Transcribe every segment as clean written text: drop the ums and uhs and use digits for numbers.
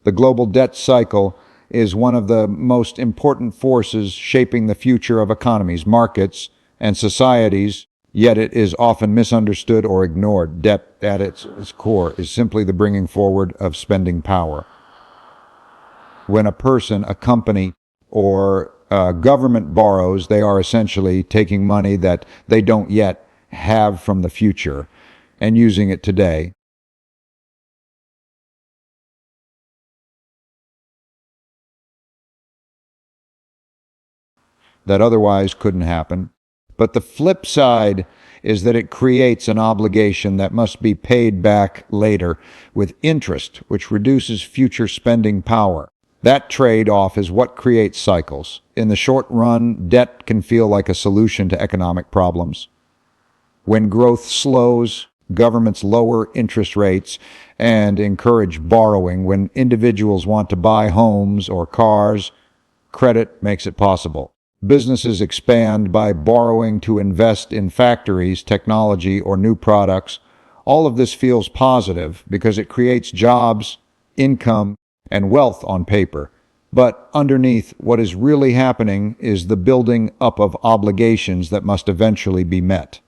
The global debt cycle is one of the most important forces shaping the future of economies, markets, and societies, yet it is often misunderstood or ignored. Debt, at its core, is simply the bringing forward of spending power. When a person, a company, or a government borrows, they are essentially taking money that they don't yet have from the future and using it today. That otherwise couldn't happen. But the flip side is that it creates an obligation that must be paid back later with interest, which reduces future spending power. That trade-off is what creates cycles. In the short run, debt can feel like a solution to economic problems. When growth slows, governments lower interest rates and encourage borrowing. When individuals want to buy homes or cars, credit makes it possible. Businesses expand by borrowing to invest in factories, technology, or new products. All of this feels positive because it creates jobs, income, and wealth on paper. But underneath, what is really happening is the building up of obligations that must eventually be met.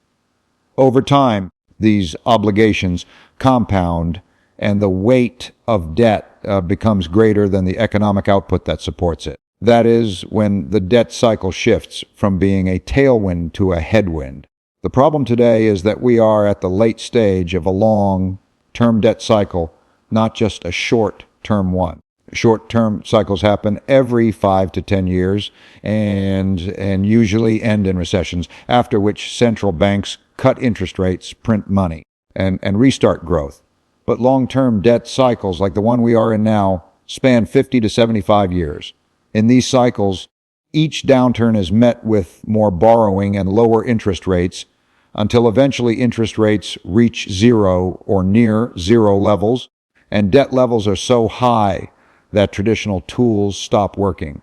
Over time, these obligations compound, and the weight of debt becomes greater than the economic output that supports it. That is when the debt cycle shifts from being a tailwind to a headwind. The problem today is that we are at the late stage of a long-term debt cycle, not just a short-term one. Short-term cycles happen every 5 to 10 years and usually end in recessions, after which central banks cut interest rates, print money, and restart growth. But long-term debt cycles, like the one we are in now, span 50 to 75 years. In these cycles, each downturn is met with more borrowing and lower interest rates until eventually interest rates reach zero or near zero levels, and debt levels are so high that traditional tools stop working.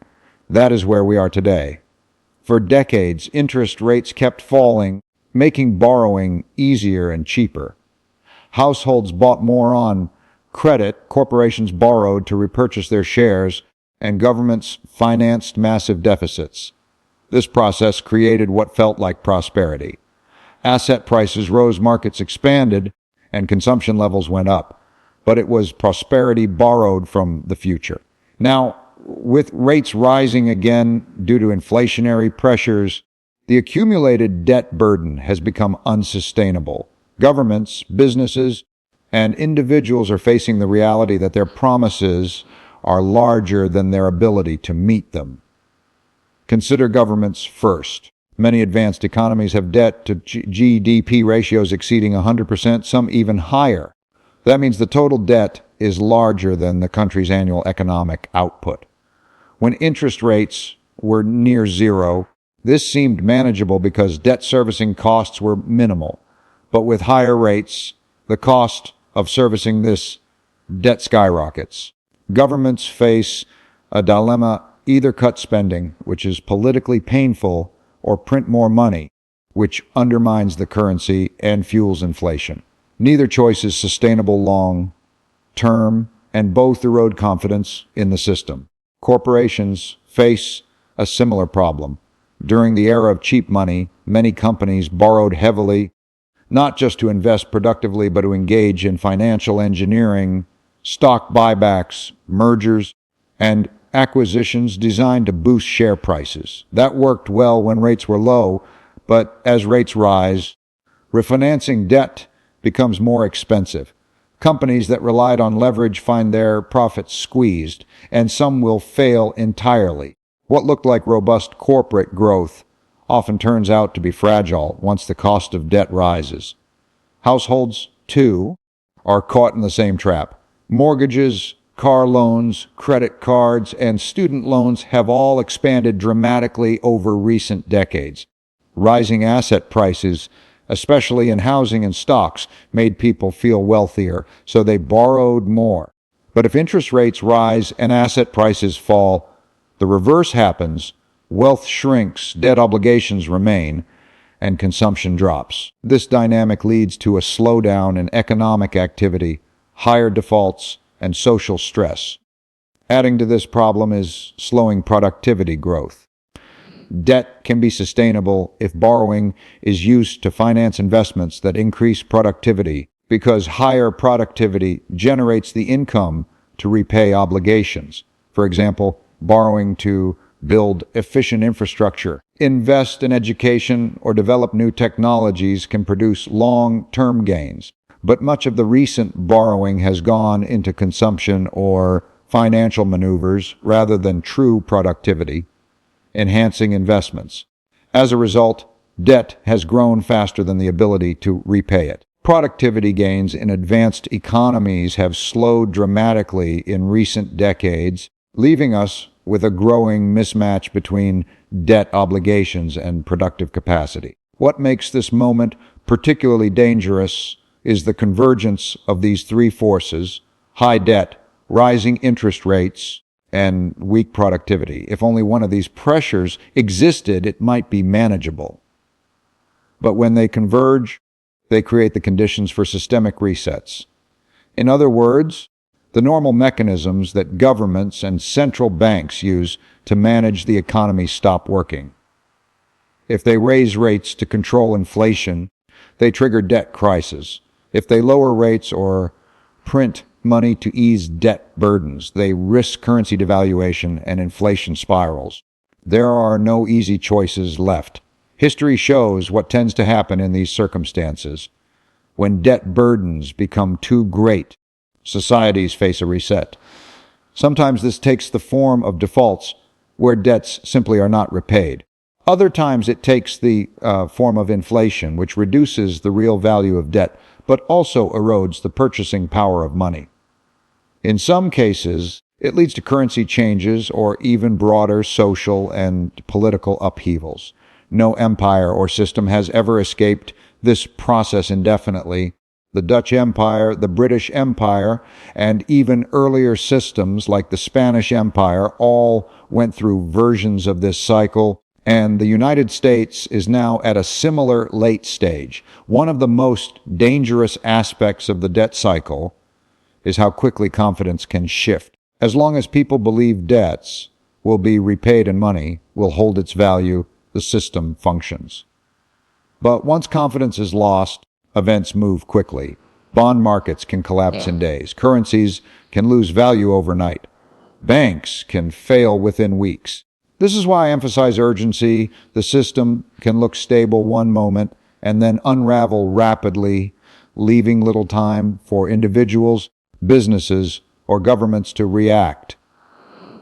That is where we are today. For decades, interest rates kept falling, making borrowing easier and cheaper. Households bought more on credit, corporations borrowed to repurchase their shares, and governments financed massive deficits. This process created what felt like prosperity. Asset prices rose, markets expanded, and consumption levels went up. But it was prosperity borrowed from the future. Now, with rates rising again due to inflationary pressures, the accumulated debt burden has become unsustainable. Governments, businesses, and individuals are facing the reality that their promises are larger than their ability to meet them. Consider governments first. Many advanced economies have debt to GDP ratios exceeding 100%, some even higher. That means the total debt is larger than the country's annual economic output. When interest rates were near zero, this seemed manageable because debt servicing costs were minimal. But with higher rates, the cost of servicing this debt skyrockets. Governments face a dilemma: either cut spending, which is politically painful, or print more money, which undermines the currency and fuels inflation. Neither choice is sustainable long-term, and both erode confidence in the system. Corporations face a similar problem. During the era of cheap money, many companies borrowed heavily, not just to invest productively, but to engage in financial engineering, stock buybacks, mergers, and acquisitions designed to boost share prices. That worked well when rates were low, but as rates rise, refinancing debt becomes more expensive. Companies that relied on leverage find their profits squeezed, and some will fail entirely. What looked like robust corporate growth often turns out to be fragile once the cost of debt rises. Households, too, are caught in the same trap. Mortgages, car loans, credit cards, and student loans have all expanded dramatically over recent decades. Rising asset prices, especially in housing and stocks, made people feel wealthier, so they borrowed more. But if interest rates rise and asset prices fall, the reverse happens: wealth shrinks, debt obligations remain, and consumption drops. This dynamic leads to a slowdown in economic activity, higher defaults, and social stress. Adding to this problem is slowing productivity growth. Debt can be sustainable if borrowing is used to finance investments that increase productivity, because higher productivity generates the income to repay obligations. For example, borrowing to build efficient infrastructure, invest in education, or develop new technologies can produce long-term gains. But much of the recent borrowing has gone into consumption or financial maneuvers rather than true productivity, enhancing investments. As a result, debt has grown faster than the ability to repay it. Productivity gains in advanced economies have slowed dramatically in recent decades, leaving us with a growing mismatch between debt obligations and productive capacity. What makes this moment particularly dangerous is the convergence of these three forces: high debt, rising interest rates, and weak productivity. If only one of these pressures existed, it might be manageable. But when they converge, they create the conditions for systemic resets. In other words, the normal mechanisms that governments and central banks use to manage the economy stop working. If they raise rates to control inflation, they trigger debt crises. If they lower rates or print money to ease debt burdens, they risk currency devaluation and inflation spirals. There are no easy choices left. History shows what tends to happen in these circumstances. When debt burdens become too great, societies face a reset. Sometimes this takes the form of defaults where debts simply are not repaid. Other times it takes the form of inflation, which reduces the real value of debt, but also erodes the purchasing power of money. In some cases, it leads to currency changes or even broader social and political upheavals. No empire or system has ever escaped this process indefinitely. The Dutch Empire, the British Empire, and even earlier systems like the Spanish Empire all went through versions of this cycle, and the United States is now at a similar late stage. One of the most dangerous aspects of the debt cycle is how quickly confidence can shift. As long as people believe debts will be repaid and money will hold its value, the system functions. But once confidence is lost, events move quickly. Bond markets can collapse in days. Currencies can lose value overnight. Banks can fail within weeks. This is why I emphasize urgency. The system can look stable one moment and then unravel rapidly, leaving little time for individuals, businesses, or governments to react.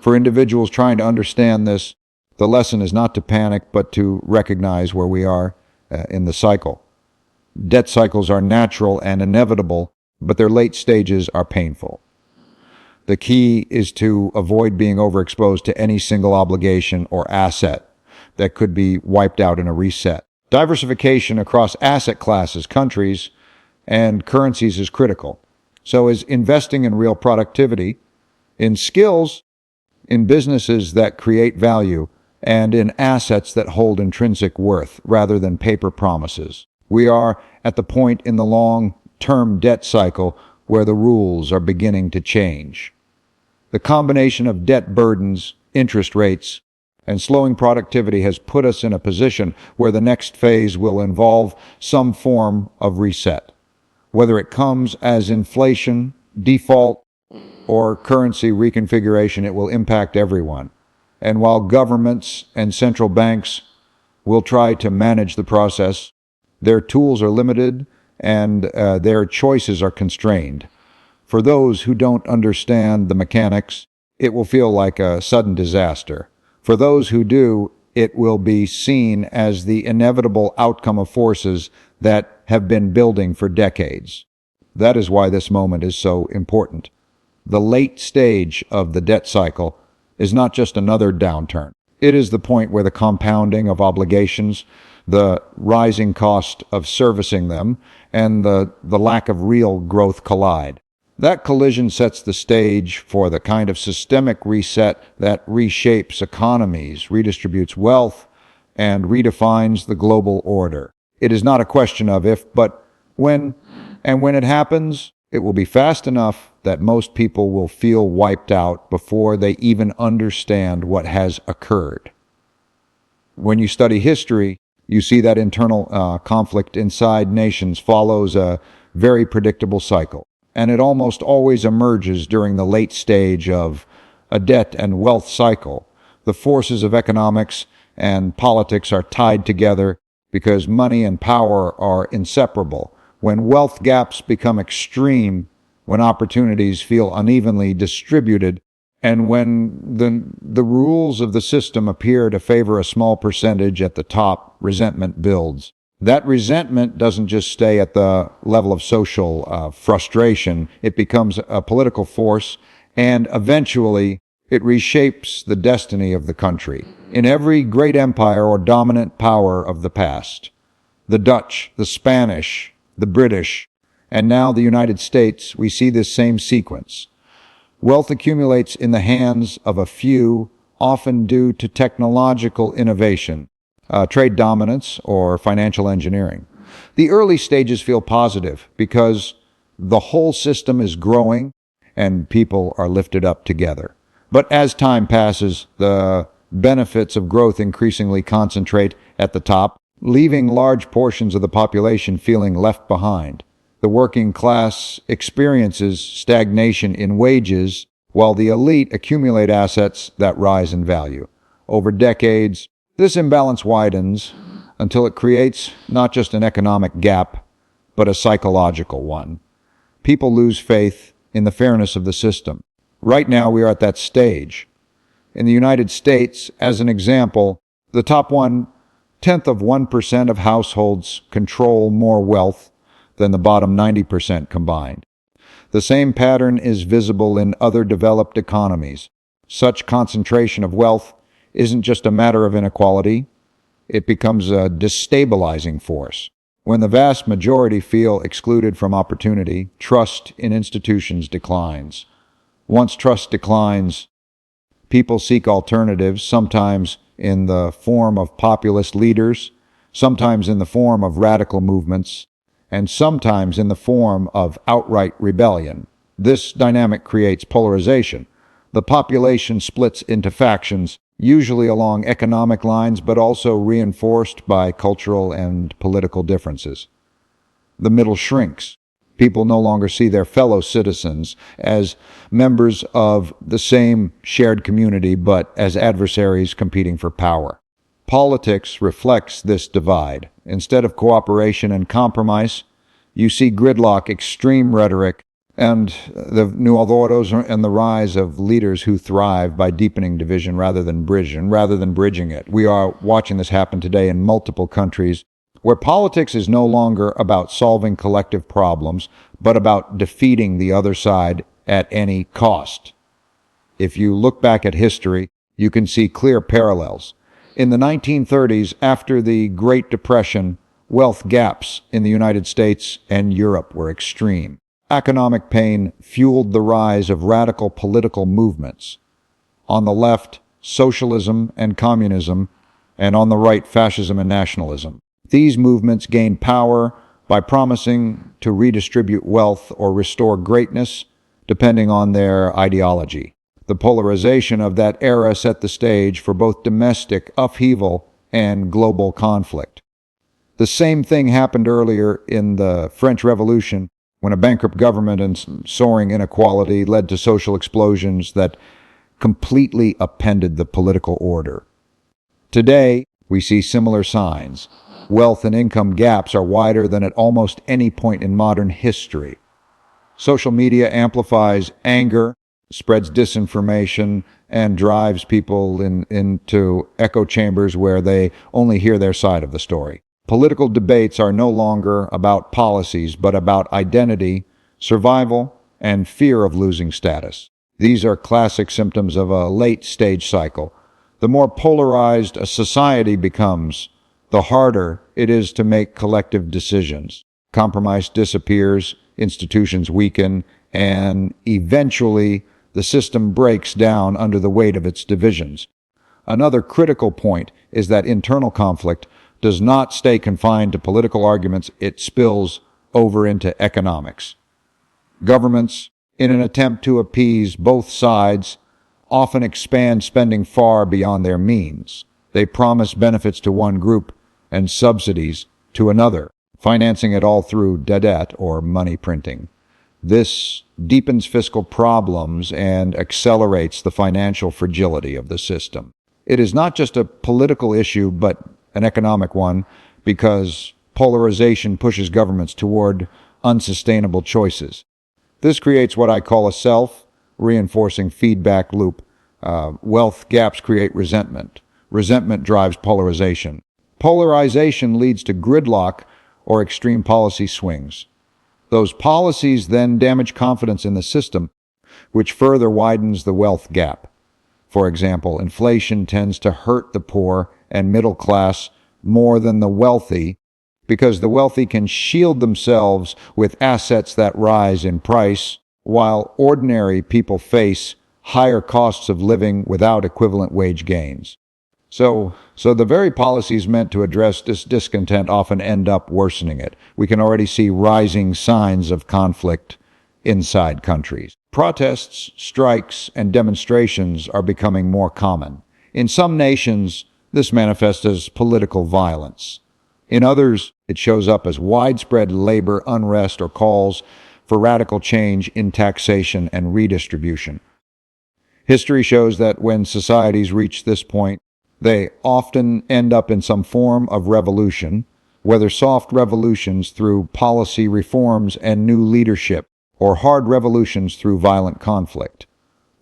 For individuals trying to understand this, the lesson is not to panic, but to recognize where we are in the cycle. Debt cycles are natural and inevitable, but their late stages are painful. The key is to avoid being overexposed to any single obligation or asset that could be wiped out in a reset. Diversification across asset classes, countries, and currencies is critical. So is investing in real productivity, in skills, in businesses that create value, and in assets that hold intrinsic worth rather than paper promises. We are at the point in the long-term debt cycle where the rules are beginning to change. The combination of debt burdens, interest rates, and slowing productivity has put us in a position where the next phase will involve some form of reset. Whether it comes as inflation, default, or currency reconfiguration, it will impact everyone. And while governments and central banks will try to manage the process, their tools are limited and their choices are constrained. For those who don't understand the mechanics, it will feel like a sudden disaster. For those who do, it will be seen as the inevitable outcome of forces that have been building for decades. That is why this moment is so important. The late stage of the debt cycle is not just another downturn. It is the point where the compounding of obligations, the rising cost of servicing them, and the lack of real growth collide. That collision sets the stage for the kind of systemic reset that reshapes economies, redistributes wealth, and redefines the global order. It is not a question of if, but when. And when it happens, It will be fast enough that most people will feel wiped out before they even understand what has occurred. When you study history, you see that internal conflict inside nations follows a very predictable cycle, and it almost always emerges during the late stage of a debt and wealth cycle. The forces of economics and politics are tied together because money and power are inseparable. When wealth gaps become extreme, when opportunities feel unevenly distributed, and when the rules of the system appear to favor a small percentage at the top, resentment builds. That resentment doesn't just stay at the level of social frustration. It becomes a political force, and eventually it reshapes the destiny of the country. In every great empire or dominant power of the past, the Dutch, the Spanish, the British, and now the United States, we see this same sequence. Wealth accumulates in the hands of a few, often due to technological innovation, trade dominance, or financial engineering. The early stages feel positive because the whole system is growing and people are lifted up together. But as time passes, the benefits of growth increasingly concentrate at the top, leaving large portions of the population feeling left behind. The working class experiences stagnation in wages, while the elite accumulate assets that rise in value. Over decades, this imbalance widens until it creates not just an economic gap, but a psychological one. People lose faith in the fairness of the system. Right now, we are at that stage. In the United States, as an example, the top 1/10 of 1% of households control more wealth than the bottom 90% combined. The same pattern is visible in other developed economies. Such concentration of wealth isn't just a matter of inequality, it becomes a destabilizing force. When the vast majority feel excluded from opportunity, trust in institutions declines. Once trust declines, people seek alternatives, sometimes in the form of populist leaders, sometimes in the form of radical movements, and sometimes in the form of outright rebellion. This dynamic creates polarization. The population splits into factions, usually along economic lines, but also reinforced by cultural and political differences. The middle shrinks. People no longer see their fellow citizens as members of the same shared community, but as adversaries competing for power. Politics reflects this divide. Instead of cooperation and compromise, you see gridlock, extreme rhetoric, and the nuevos and the rise of leaders who thrive by deepening division rather than bridging it. We are watching this happen today in multiple countries where politics is no longer about solving collective problems, but about defeating the other side at any cost. If you look back at history, you can see clear parallels. In the 1930s, after the Great Depression, wealth gaps in the United States and Europe were extreme. Economic pain fueled the rise of radical political movements. On the left, socialism and communism, and on the right, fascism and nationalism. These movements gained power by promising to redistribute wealth or restore greatness, depending on their ideology. The polarization of that era set the stage for both domestic upheaval and global conflict. The same thing happened earlier in the French Revolution, when a bankrupt government and soaring inequality led to social explosions that completely upended the political order. Today, we see similar signs. Wealth and income gaps are wider than at almost any point in modern history. Social media amplifies anger, spreads disinformation, and drives people into echo chambers where they only hear their side of the story. Political debates are no longer about policies, but about identity, survival, and fear of losing status. These are classic symptoms of a late-stage cycle. The more polarized a society becomes, the harder it is to make collective decisions. Compromise disappears, institutions weaken, and eventually the system breaks down under the weight of its divisions. Another critical point is that internal conflict does not stay confined to political arguments, it spills over into economics. Governments, in an attempt to appease both sides, often expand spending far beyond their means. They promise benefits to one group and subsidies to another, financing it all through debt or money printing. This deepens fiscal problems and accelerates the financial fragility of the system. It is not just a political issue, but an economic one, because polarization pushes governments toward unsustainable choices. This creates what I call a self-reinforcing feedback loop. Wealth gaps create resentment. Resentment drives polarization. Polarization leads to gridlock or extreme policy swings. Those policies then damage confidence in the system, which further widens the wealth gap. For example, inflation tends to hurt the poor and middle class more than the wealthy, because the wealthy can shield themselves with assets that rise in price, while ordinary people face higher costs of living without equivalent wage gains. So the very policies meant to address this discontent often end up worsening it. We can already see rising signs of conflict inside countries. Protests, strikes, and demonstrations are becoming more common. In some nations, this manifests as political violence. In others, it shows up as widespread labor unrest or calls for radical change in taxation and redistribution. History shows that when societies reach this point, they often end up in some form of revolution, whether soft revolutions through policy reforms and new leadership, or hard revolutions through violent conflict.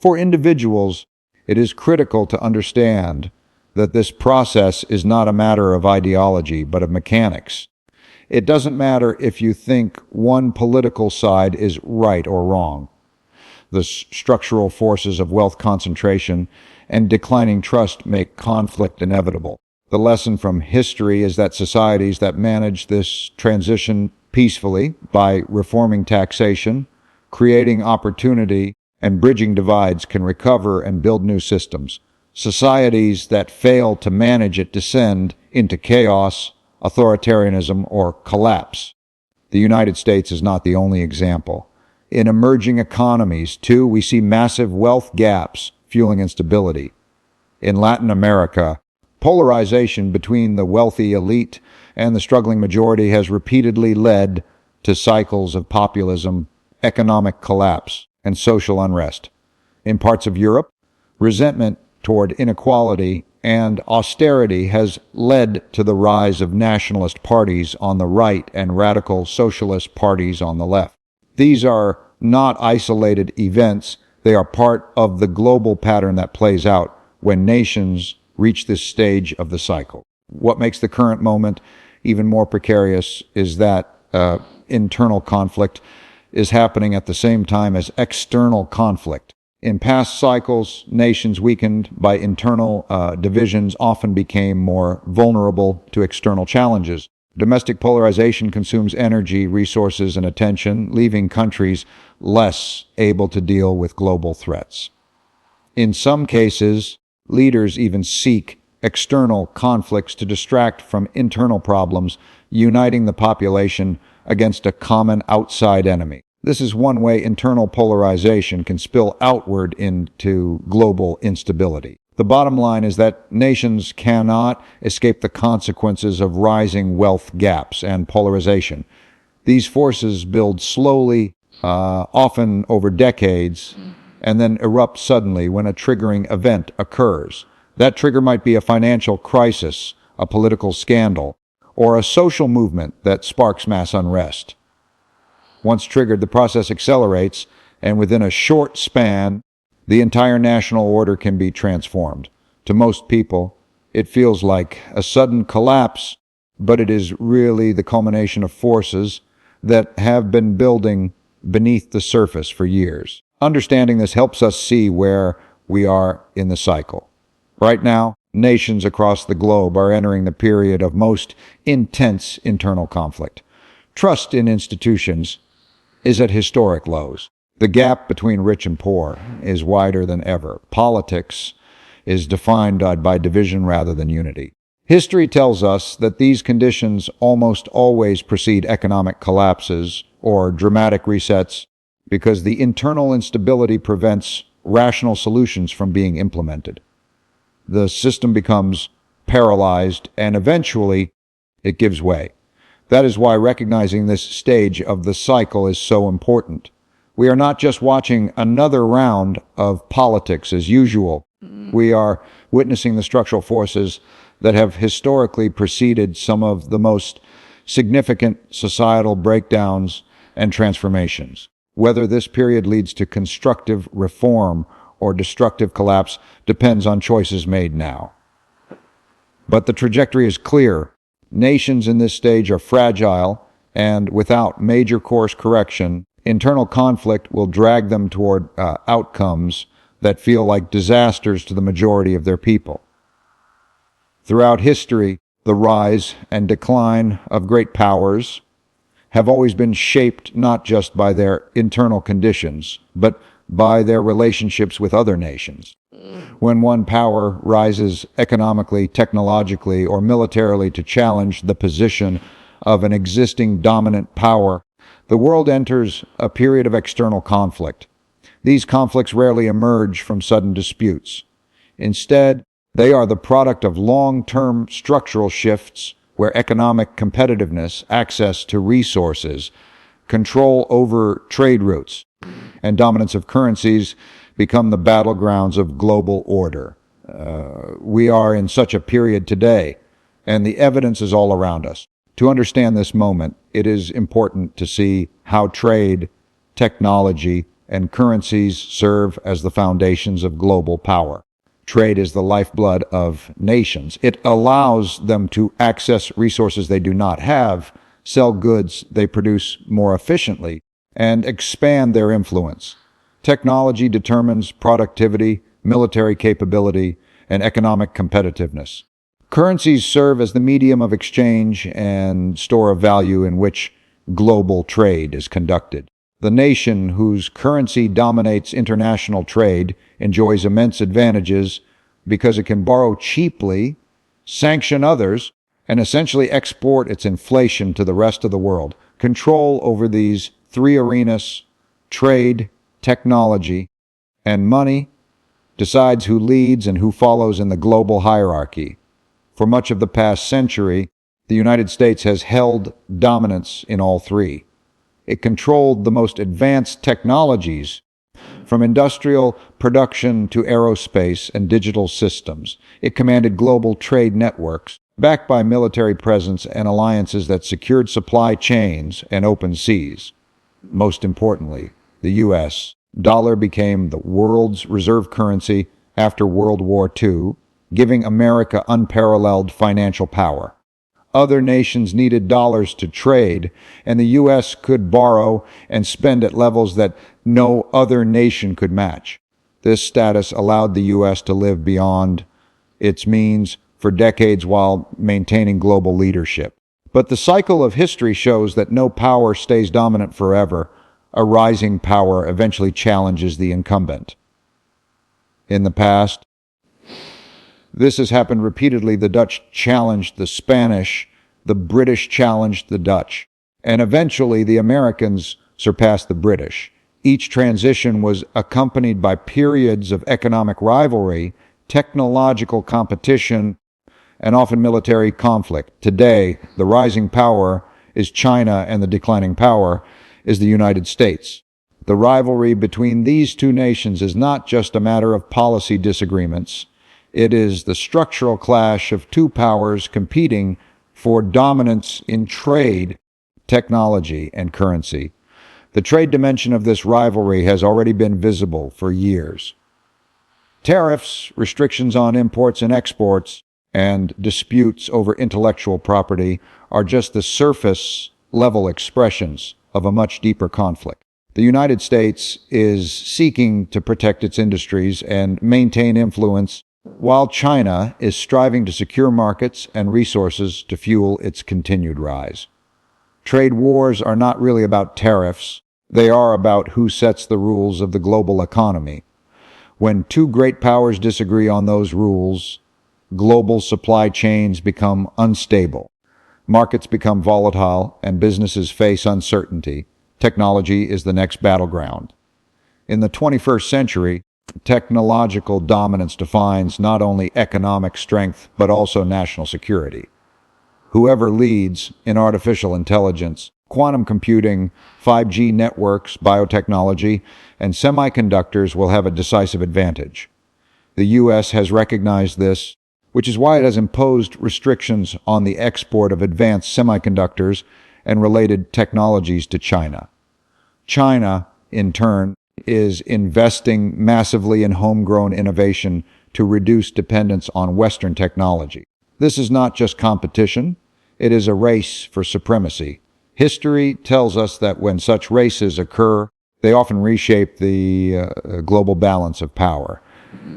For individuals, it is critical to understand that this process is not a matter of ideology, but of mechanics. It doesn't matter if you think one political side is right or wrong. The structural forces of wealth concentration and declining trust make conflict inevitable. The lesson from history is that societies that manage this transition peacefully by reforming taxation, creating opportunity, and bridging divides can recover and build new systems. Societies that fail to manage it descend into chaos, authoritarianism, or collapse. The United States is not the only example. In emerging economies, too, we see massive wealth gaps fueling instability. In Latin America, polarization between the wealthy elite and the struggling majority has repeatedly led to cycles of populism, economic collapse, and social unrest. In parts of Europe, resentment toward inequality and austerity has led to the rise of nationalist parties on the right and radical socialist parties on the left. These are not isolated events. They are part of the global pattern that plays out when nations reach this stage of the cycle. What makes the current moment even more precarious is that internal conflict is happening at the same time as external conflict. In past cycles, nations weakened by internal divisions often became more vulnerable to external challenges. Domestic polarization consumes energy, resources, and attention, leaving countries less able to deal with global threats. In some cases, leaders even seek external conflicts to distract from internal problems, uniting the population against a common outside enemy. This is one way internal polarization can spill outward into global instability. The bottom line is that nations cannot escape the consequences of rising wealth gaps and polarization. These forces build slowly, often over decades, and then erupt suddenly when a triggering event occurs. That trigger might be a financial crisis, a political scandal, or a social movement that sparks mass unrest. Once triggered, the process accelerates, and within a short span, the entire national order can be transformed. To most people, it feels like a sudden collapse, but it is really the culmination of forces that have been building beneath the surface for years. Understanding this helps us see where we are in the cycle. Right now, nations across the globe are entering the period of most intense internal conflict. Trust in institutions is at historic lows. The gap between rich and poor is wider than ever. Politics is defined by division rather than unity. History tells us that these conditions almost always precede economic collapses or dramatic resets because the internal instability prevents rational solutions from being implemented. The system becomes paralyzed, and eventually it gives way. That is why recognizing this stage of the cycle is so important. We are not just watching another round of politics as usual. We are witnessing the structural forces that have historically preceded some of the most significant societal breakdowns and transformations. Whether this period leads to constructive reform or destructive collapse depends on choices made now. But the trajectory is clear. Nations in this stage are fragile, and without major course correction, internal conflict will drag them toward outcomes that feel like disasters to the majority of their people. Throughout history, the rise and decline of great powers have always been shaped not just by their internal conditions, but by their relationships with other nations. When one power rises economically, technologically, or militarily to challenge the position of an existing dominant power, the world enters a period of external conflict. These conflicts rarely emerge from sudden disputes. Instead, they are the product of long-term structural shifts where economic competitiveness, access to resources, control over trade routes, and dominance of currencies become the battlegrounds of global order. We are in such a period today, and the evidence is all around us. To understand this moment, it is important to see how trade, technology, and currencies serve as the foundations of global power. Trade is the lifeblood of nations. It allows them to access resources they do not have, sell goods they produce more efficiently, and expand their influence. Technology determines productivity, military capability, and economic competitiveness. Currencies serve as the medium of exchange and store of value in which global trade is conducted. The nation whose currency dominates international trade enjoys immense advantages because it can borrow cheaply, sanction others, and essentially export its inflation to the rest of the world. Control over these three arenas, trade, technology, and money, decides who leads and who follows in the global hierarchy. For much of the past century, the United States has held dominance in all three. It controlled the most advanced technologies, from industrial production to aerospace and digital systems. It commanded global trade networks, backed by military presence and alliances that secured supply chains and open seas. Most importantly, the U.S. dollar became the world's reserve currency after World War II, giving America unparalleled financial power. Other nations needed dollars to trade, and the U.S. could borrow and spend at levels that no other nation could match. This status allowed the U.S. to live beyond its means for decades while maintaining global leadership. But the cycle of history shows that no power stays dominant forever. A rising power eventually challenges the incumbent. In the past, this has happened repeatedly. The Dutch challenged the Spanish, the British challenged the Dutch, and eventually the Americans surpassed the British. Each transition was accompanied by periods of economic rivalry, technological competition, and often military conflict. Today, the rising power is China and the declining power is the United States. The rivalry between these two nations is not just a matter of policy disagreements. It is the structural clash of two powers competing for dominance in trade, technology, and currency. The trade dimension of this rivalry has already been visible for years. Tariffs, restrictions on imports and exports, and disputes over intellectual property are just the surface-level expressions of a much deeper conflict. The United States is seeking to protect its industries and maintain influence, while China is striving to secure markets and resources to fuel its continued rise. Trade wars are not really about tariffs. They are about who sets the rules of the global economy. When two great powers disagree on those rules, global supply chains become unstable. Markets become volatile and businesses face uncertainty. Technology is the next battleground. In the 21st century, technological dominance defines not only economic strength, but also national security. Whoever leads in artificial intelligence, quantum computing, 5G networks, biotechnology, and semiconductors will have a decisive advantage. The U.S. has recognized this, which is why it has imposed restrictions on the export of advanced semiconductors and related technologies to China. China, in turn, is investing massively in homegrown innovation to reduce dependence on Western technology. This is not just competition, it is a race for supremacy. History tells us that when such races occur, they often reshape the global balance of power.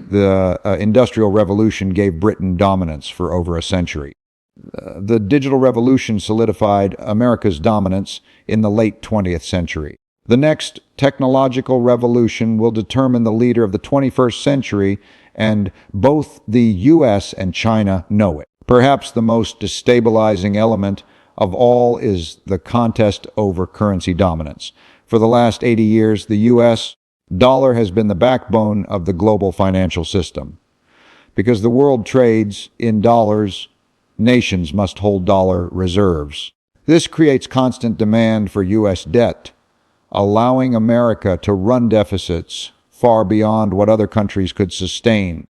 The Industrial Revolution gave Britain dominance for over a century. The digital revolution solidified America's dominance in the late 20th century. The next technological revolution will determine the leader of the 21st century, and both the U.S. and China know it. Perhaps the most destabilizing element of all is the contest over currency dominance. For the last 80 years, the U.S. dollar has been the backbone of the global financial system. Because the world trades in dollars, nations must hold dollar reserves. This creates constant demand for U.S. debt, allowing America to run deficits far beyond what other countries could sustain.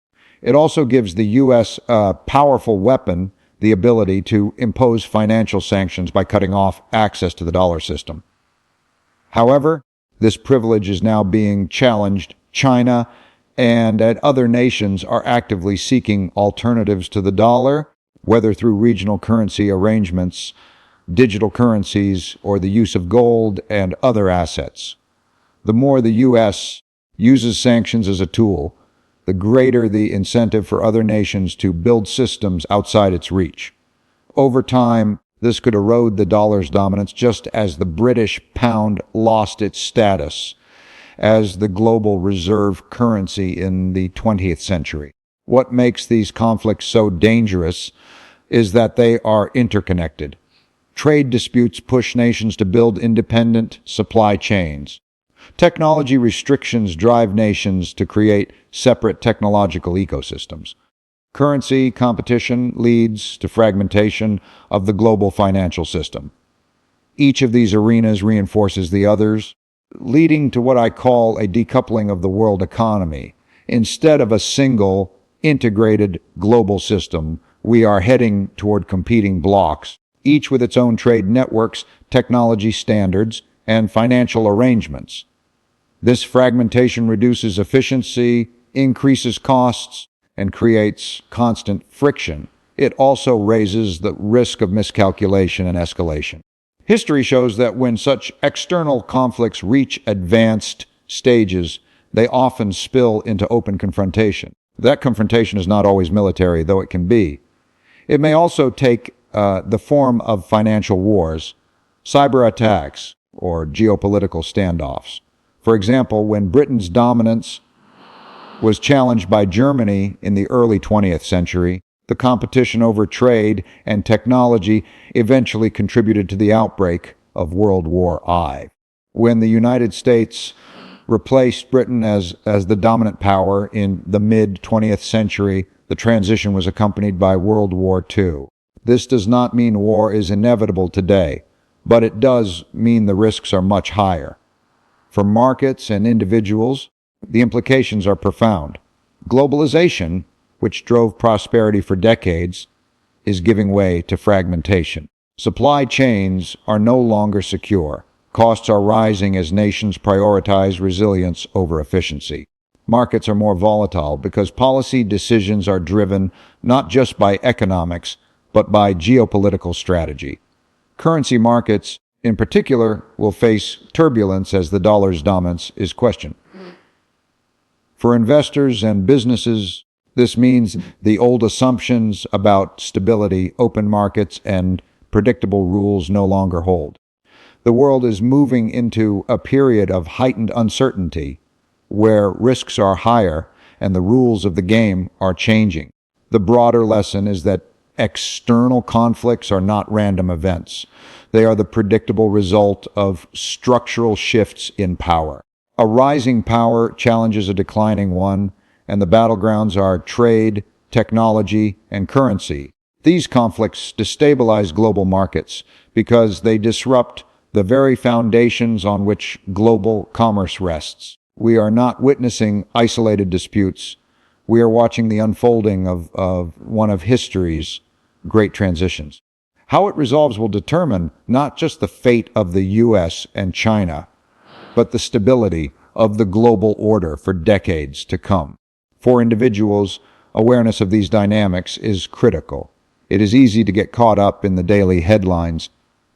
It also gives the U.S. a powerful weapon, the ability to impose financial sanctions by cutting off access to the dollar system. However, this privilege is now being challenged. China and other nations are actively seeking alternatives to the dollar, whether through regional currency arrangements, digital currencies, or the use of gold and other assets. The more the U.S. uses sanctions as a tool, the greater the incentive for other nations to build systems outside its reach. Over time, this could erode the dollar's dominance, just as the British pound lost its status as the global reserve currency in the 20th century. What makes these conflicts so dangerous is that they are interconnected. Trade disputes push nations to build independent supply chains. Technology restrictions drive nations to create separate technological ecosystems. Currency competition leads to fragmentation of the global financial system. Each of these arenas reinforces the others, leading to what I call a decoupling of the world economy. Instead of a single, integrated global system, we are heading toward competing blocks, each with its own trade networks, technology standards, and financial arrangements. This fragmentation reduces efficiency, increases costs, and creates constant friction. It also raises the risk of miscalculation and escalation. History shows that when such external conflicts reach advanced stages, they often spill into open confrontation. That confrontation is not always military, though it can be. It may also take the form of financial wars, cyber attacks, or geopolitical standoffs. For example, when Britain's dominance was challenged by Germany in the early 20th century, the competition over trade and technology eventually contributed to the outbreak of World War I. When the United States replaced Britain as the dominant power in the mid-20th century, the transition was accompanied by World War II. This does not mean war is inevitable today, but it does mean the risks are much higher. For markets and individuals, the implications are profound. Globalization, which drove prosperity for decades, is giving way to fragmentation. Supply chains are no longer secure. Costs are rising as nations prioritize resilience over efficiency. Markets are more volatile because policy decisions are driven not just by economics, but by geopolitical strategy. Currency markets, in particular, will face turbulence as the dollar's dominance is questioned. For investors and businesses, this means the old assumptions about stability, open markets, and predictable rules no longer hold. The world is moving into a period of heightened uncertainty where risks are higher and the rules of the game are changing. The broader lesson is that External conflicts are not random events. They are the predictable result of structural shifts in power. A rising power challenges a declining one, and the battlegrounds are trade, technology, and currency. These conflicts destabilize global markets because they disrupt the very foundations on which global commerce rests. We are not witnessing isolated disputes. We are watching the unfolding of one of history's great transitions. How it resolves will determine not just the fate of the U.S. and China, but the stability of the global order for decades to come. For individuals, awareness of these dynamics is critical. It is easy to get caught up in the daily headlines: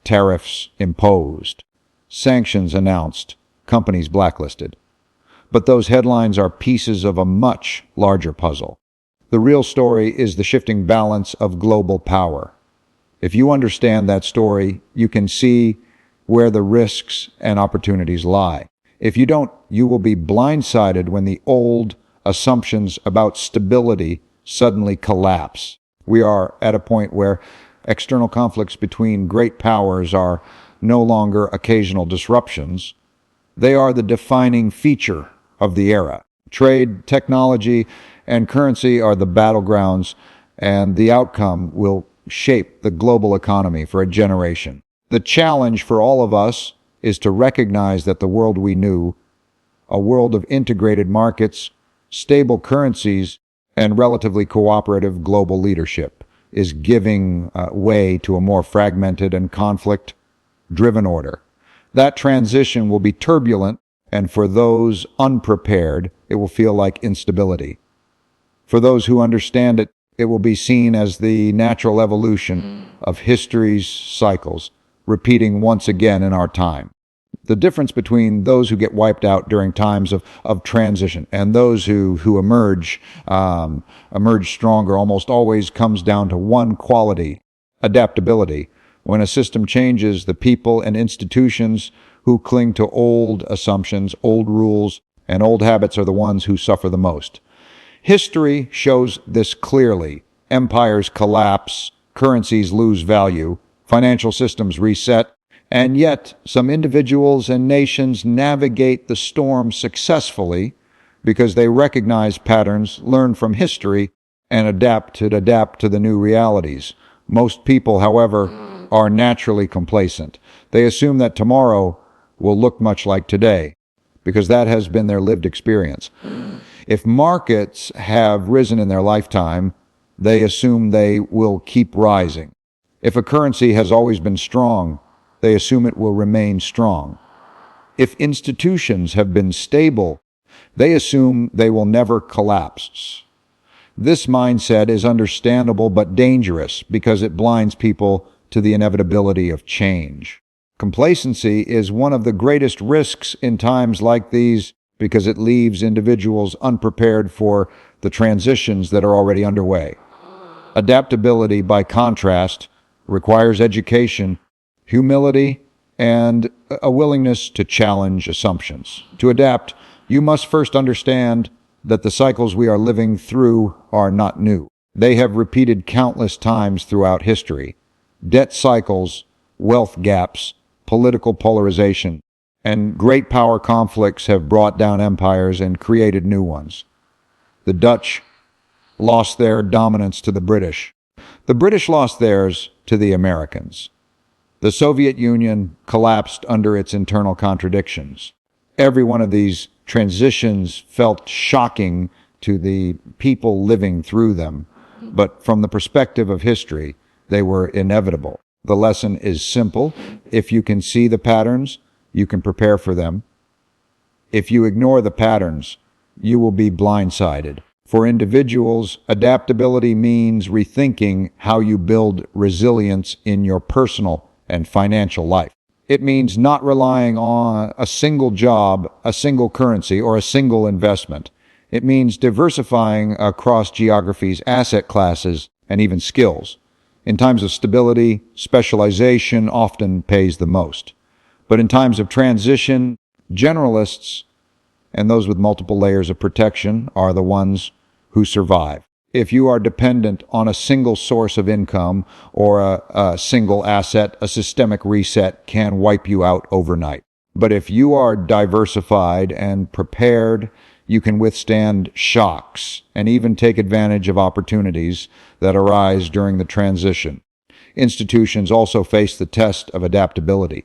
tariffs imposed, sanctions announced, companies blacklisted. But those headlines are pieces of a much larger puzzle. The real story is the shifting balance of global power. If you understand that story, you can see where the risks and opportunities lie. If you don't, you will be blindsided when the old assumptions about stability suddenly collapse. We are at a point where external conflicts between great powers are no longer occasional disruptions. They are the defining feature of the era. Trade, technology, and currency are the battlegrounds, and the outcome will shape the global economy for a generation. The challenge for all of us is to recognize that the world we knew, a world of integrated markets, stable currencies, and relatively cooperative global leadership, is giving way to a more fragmented and conflict-driven order. That transition will be turbulent, and for those unprepared, it will feel like instability. For those who understand it, it will be seen as the natural evolution of history's cycles, repeating once again in our time. The difference between those who get wiped out during times of transition and those who emerge stronger almost always comes down to one quality: adaptability. When a system changes, the people and institutions who cling to old assumptions, old rules, and old habits are the ones who suffer the most. History shows this clearly. Empires collapse, currencies lose value, financial systems reset, and yet some individuals and nations navigate the storm successfully because they recognize patterns, learn from history, and adapt to the new realities. Most people, however, are naturally complacent. They assume that tomorrow will look much like today because that has been their lived experience. If markets have risen in their lifetime, they assume they will keep rising. If a currency has always been strong, they assume it will remain strong. If institutions have been stable, they assume they will never collapse. This mindset is understandable but dangerous because it blinds people to the inevitability of change. Complacency is one of the greatest risks in times like these because it leaves individuals unprepared for the transitions that are already underway. Adaptability, by contrast, requires education, humility, and a willingness to challenge assumptions. To adapt, you must first understand that the cycles we are living through are not new. They have repeated countless times throughout history. Debt cycles, wealth gaps, political polarization, and great power conflicts have brought down empires and created new ones. The Dutch lost their dominance to the British. The British lost theirs to the Americans. The Soviet Union collapsed under its internal contradictions. Every one of these transitions felt shocking to the people living through them, but from the perspective of history, they were inevitable. The lesson is simple. If you can see the patterns, you can prepare for them. If you ignore the patterns, you will be blindsided. For individuals, adaptability means rethinking how you build resilience in your personal and financial life. It means not relying on a single job, a single currency, or a single investment. It means diversifying across geographies, asset classes, and even skills. In times of stability, specialization often pays the most. But in times of transition, generalists and those with multiple layers of protection are the ones who survive. If you are dependent on a single source of income or a single asset, a systemic reset can wipe you out overnight. But if you are diversified and prepared, you can withstand shocks and even take advantage of opportunities that arise during the transition. Institutions also face the test of adaptability.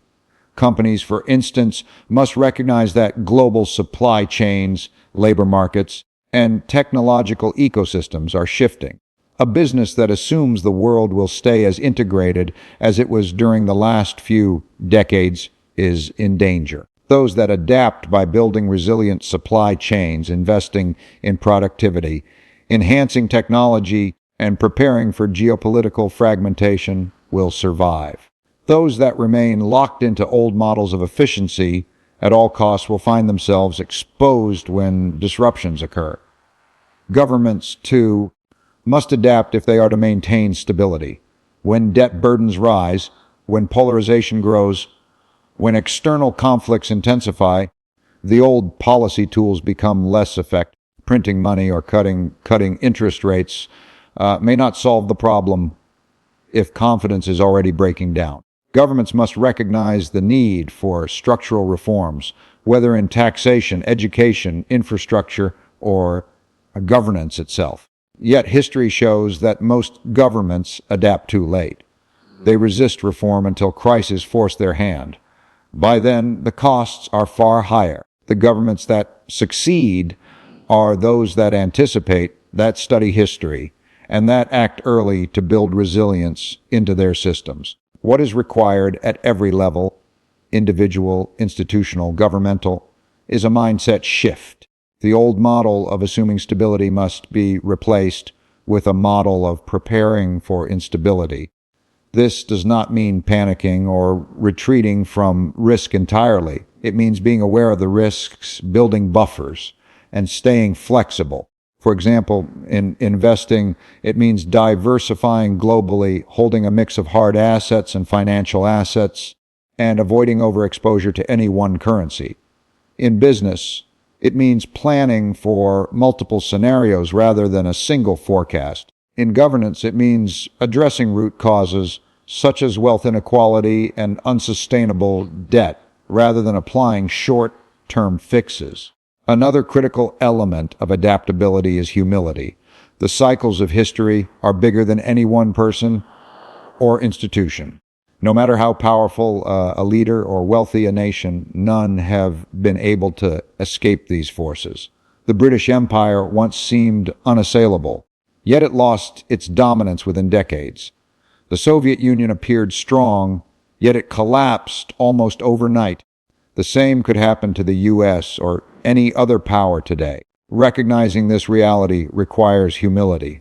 Companies, for instance, must recognize that global supply chains, labor markets, and technological ecosystems are shifting. A business that assumes the world will stay as integrated as it was during the last few decades is in danger. Those that adapt by building resilient supply chains, investing in productivity, enhancing technology, and preparing for geopolitical fragmentation will survive. Those that remain locked into old models of efficiency at all costs will find themselves exposed when disruptions occur. Governments, too, must adapt if they are to maintain stability. When debt burdens rise, when polarization grows, when external conflicts intensify, the old policy tools become less effective. Printing money or cutting interest rates may not solve the problem if confidence is already breaking down. Governments must recognize the need for structural reforms, whether in taxation, education, infrastructure, or governance itself. Yet history shows that most governments adapt too late. They resist reform until crises force their hand. By then, the costs are far higher. The governments that succeed are those that anticipate, that study history, and that act early to build resilience into their systems. What is required at every level, individual, institutional, governmental, is a mindset shift. The old model of assuming stability must be replaced with a model of preparing for instability. This does not mean panicking or retreating from risk entirely. It means being aware of the risks, building buffers, and staying flexible. For example, in investing, it means diversifying globally, holding a mix of hard assets and financial assets, and avoiding overexposure to any one currency. In business, it means planning for multiple scenarios rather than a single forecast. In governance, it means addressing root causes such as wealth inequality and unsustainable debt rather than applying short-term fixes. Another critical element of adaptability is humility. The cycles of history are bigger than any one person or institution. No matter how powerful a leader or wealthy a nation, none have been able to escape these forces. The British Empire once seemed unassailable, yet it lost its dominance within decades. The Soviet Union appeared strong, yet it collapsed almost overnight. The same could happen to the U.S. or any other power today. Recognizing this reality requires humility.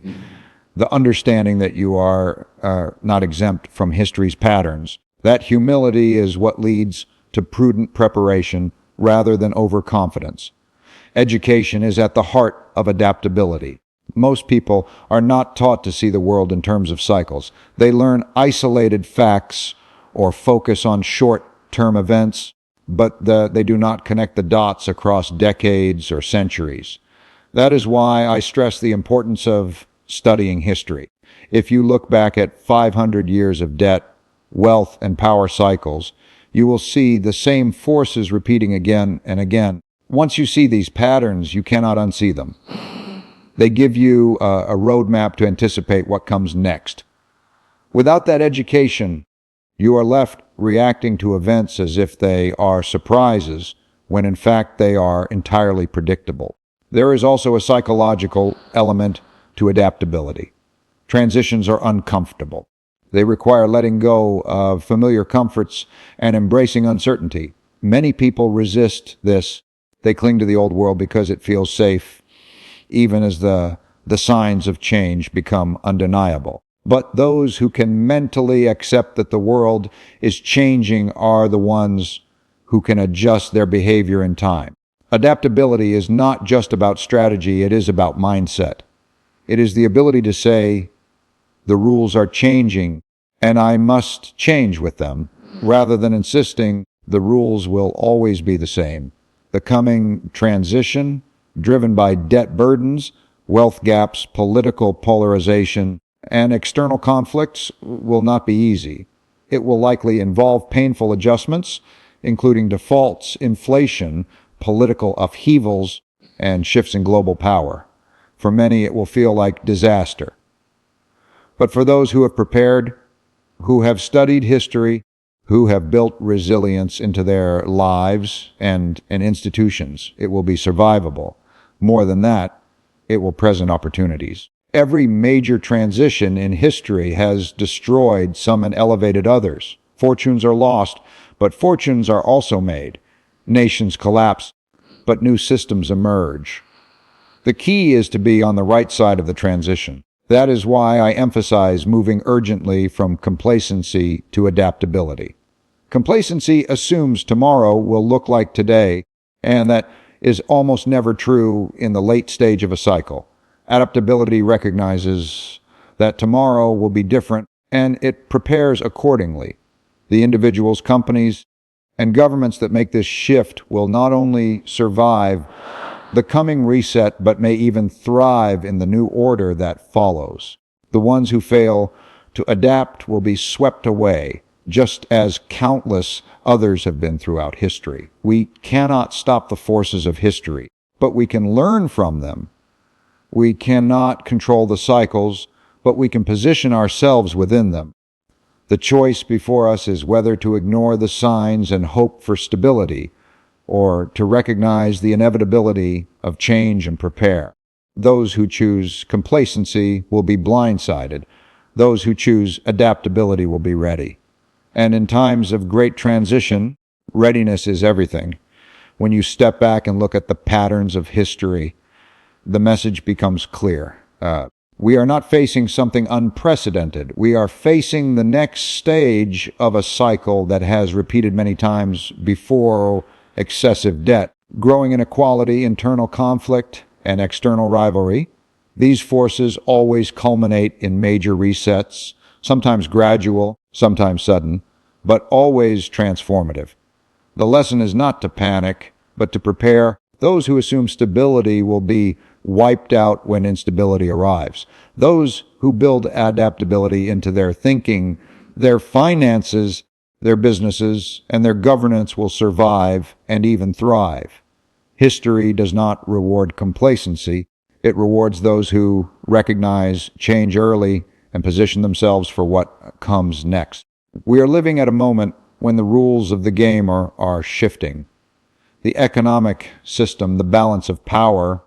The understanding that you are not exempt from history's patterns. That humility is what leads to prudent preparation rather than overconfidence. Education is at the heart of adaptability. Most people are not taught to see the world in terms of cycles. They learn isolated facts or focus on short-term events, but they do not connect the dots across decades or centuries. That is why I stress the importance of studying history. If you look back at 500 years of debt, wealth, and power cycles, you will see the same forces repeating again and again. Once you see these patterns, you cannot unsee them. They give you a roadmap to anticipate what comes next. Without that education, you are left reacting to events as if they are surprises, when in fact they are entirely predictable. There is also a psychological element to adaptability. Transitions are uncomfortable. They require letting go of familiar comforts and embracing uncertainty. Many people resist this. They cling to the old world because it feels safe, even as the signs of change become undeniable. But those who can mentally accept that the world is changing are the ones who can adjust their behavior in time. Adaptability is not just about strategy, it is about mindset. It is the ability to say, the rules are changing and I must change with them, rather than insisting the rules will always be the same. The coming transition, driven by debt burdens, Wealth gaps, political polarization, and external conflicts will not be easy. It will likely involve painful adjustments, including defaults, inflation, political upheavals, and shifts in global power. For many, it will feel like disaster. But for those who have prepared, who have studied history, who have built resilience into their lives and institutions, it will be survivable. More than that, it will present opportunities. Every major transition in history has destroyed some and elevated others. Fortunes are lost, but fortunes are also made. Nations collapse, but new systems emerge. The key is to be on the right side of the transition. That is why I emphasize moving urgently from complacency to adaptability. Complacency assumes tomorrow will look like today, and that is almost never true in the late stage of a cycle. Adaptability recognizes that tomorrow will be different, and it prepares accordingly. The individuals, companies, and governments that make this shift will not only survive the coming reset, but may even thrive in the new order that follows. The ones who fail to adapt will be swept away, just as countless others have been throughout history. We cannot stop the forces of history, but we can learn from them. We cannot control the cycles, but we can position ourselves within them. The choice before us is whether to ignore the signs and hope for stability, or to recognize the inevitability of change and prepare. Those who choose complacency will be blindsided. Those who choose adaptability will be ready. And in times of great transition, readiness is everything. When you step back and look at the patterns of history, the message becomes clear. We are not facing something unprecedented. We are facing the next stage of a cycle that has repeated many times before: excessive debt, growing inequality, internal conflict, and external rivalry. These forces always culminate in major resets, sometimes gradual, sometimes sudden, but always transformative. The lesson is not to panic, but to prepare. Those who assume stability will be wiped out when instability arrives. Those who build adaptability into their thinking, their finances, their businesses, and their governance will survive and even thrive. History does not reward complacency. It rewards those who recognize change early and position themselves for what comes next. We are living at a moment when the rules of the game are shifting. The economic system, the balance of power,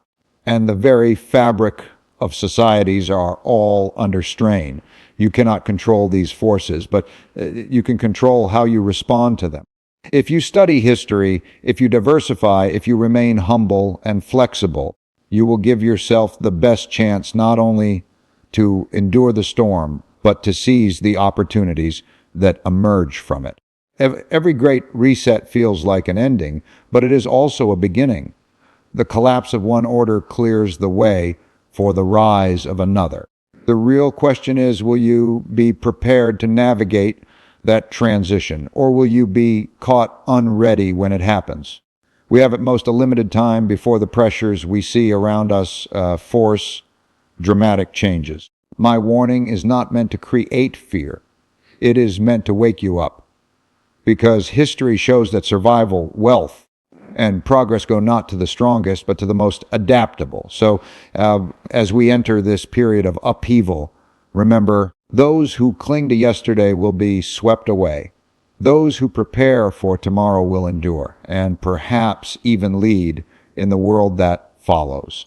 and the very fabric of societies are all under strain. You cannot control these forces, but you can control how you respond to them. If you study history, if you diversify, if you remain humble and flexible, you will give yourself the best chance not only to endure the storm, but to seize the opportunities that emerge from it. Every great reset feels like an ending, but it is also a beginning. The collapse of one order clears the way for the rise of another. The real question is, will you be prepared to navigate that transition, or will you be caught unready when it happens? We have at most a limited time before the pressures we see around us force dramatic changes. My warning is not meant to create fear. It is meant to wake you up, because history shows that survival, wealth, and progress go not to the strongest, but to the most adaptable. So as we enter this period of upheaval, remember, those who cling to yesterday will be swept away. Those who prepare for tomorrow will endure, and perhaps even lead in the world that follows.